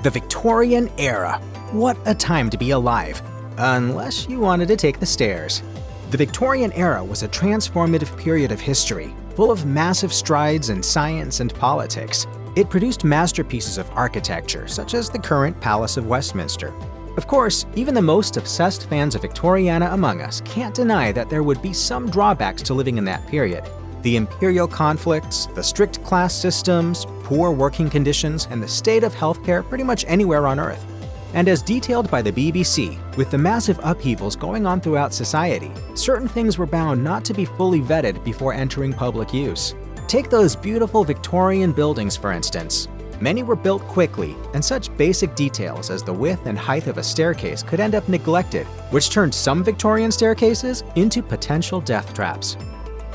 The Victorian era. What a time to be alive, unless you wanted to take the stairs. The Victorian era was a transformative period of history, full of massive strides in science and politics. It produced masterpieces of architecture, such as the current Palace of Westminster. Of course, even the most obsessed fans of Victoriana among us can't deny that there would be some drawbacks to living in that period. The imperial conflicts, the strict class systems, poor working conditions, and the state of healthcare pretty much anywhere on Earth. And as detailed by the BBC, with the massive upheavals going on throughout society, certain things were bound not to be fully vetted before entering public use. Take those beautiful Victorian buildings, for instance. Many were built quickly, and such basic details as the width and height of a staircase could end up neglected, which turned some Victorian staircases into potential death traps.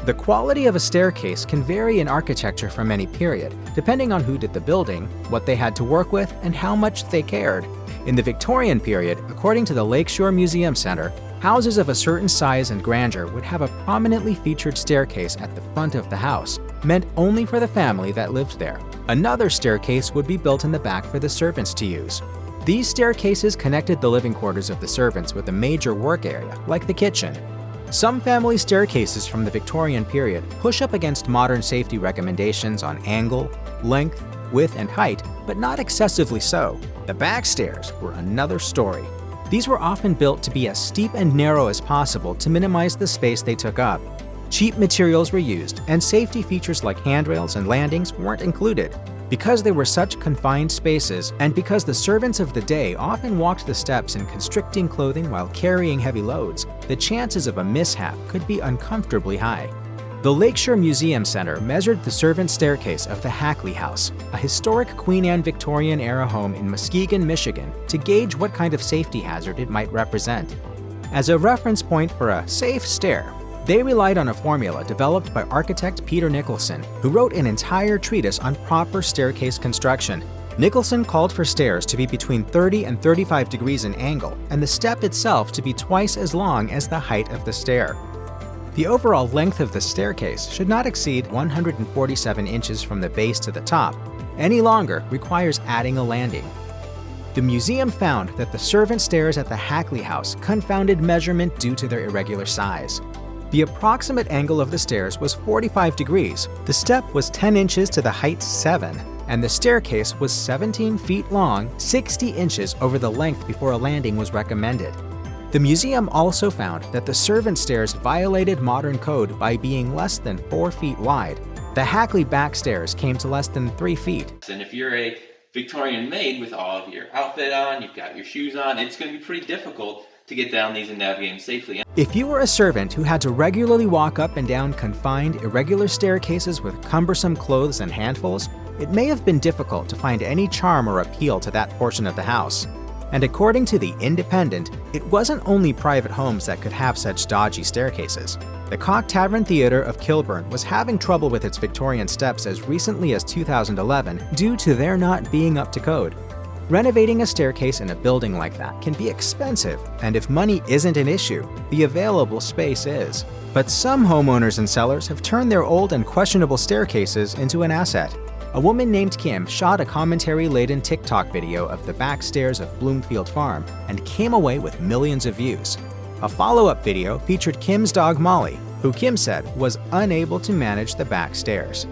The quality of a staircase can vary in architecture from any period, depending on who did the building, what they had to work with, and how much they cared. In the Victorian period, according to the Lakeshore Museum Center, houses of a certain size and grandeur would have a prominently featured staircase at the front of the house, meant only for the family that lived there. Another staircase would be built in the back for the servants to use. These staircases connected the living quarters of the servants with a major work area, like the kitchen. Some family staircases from the Victorian period push up against modern safety recommendations on angle, length, width, and height, but not excessively so. The back stairs were another story. These were often built to be as steep and narrow as possible to minimize the space they took up. Cheap materials were used, and safety features like handrails and landings weren't included. Because they were such confined spaces, and because the servants of the day often walked the steps in constricting clothing while carrying heavy loads, the chances of a mishap could be uncomfortably high. The Lakeshore Museum Center measured the servant staircase of the Hackley House, a historic Queen Anne Victorian-era home in Muskegon, Michigan, to gauge what kind of safety hazard it might represent. As a reference point for a safe stair, they relied on a formula developed by architect Peter Nicholson, who wrote an entire treatise on proper staircase construction. Nicholson called for stairs to be between 30 and 35 degrees in angle, and the step itself to be twice as long as the height of the stair. The overall length of the staircase should not exceed 147 inches from the base to the top. Any longer requires adding a landing. The museum found that the servant stairs at the Hackley House confounded measurement due to their irregular size. The approximate angle of the stairs was 45 degrees, the step was 10 inches to the height 7, and the staircase was 17 feet long, 60 inches over the length before a landing was recommended. The museum also found that the servant stairs violated modern code by being less than 4 feet wide. The Hackley back stairs came to less than 3 feet. And if you're a Victorian maid with all of your outfit on, you've got your shoes on, it's going to be pretty difficult to get down these and navigate them safely. If you were a servant who had to regularly walk up and down confined, irregular staircases with cumbersome clothes and handfuls, it may have been difficult to find any charm or appeal to that portion of the house. And according to The Independent, it wasn't only private homes that could have such dodgy staircases. The Cock Tavern Theatre of Kilburn was having trouble with its Victorian steps as recently as 2011 due to their not being up to code. Renovating a staircase in a building like that can be expensive, and if money isn't an issue, the available space is. But some homeowners and sellers have turned their old and questionable staircases into an asset. A woman named Kim shot a commentary-laden TikTok video of the back stairs of Bloomfield Farm and came away with millions of views. A follow-up video featured Kim's dog Molly, who Kim said was unable to manage the back stairs.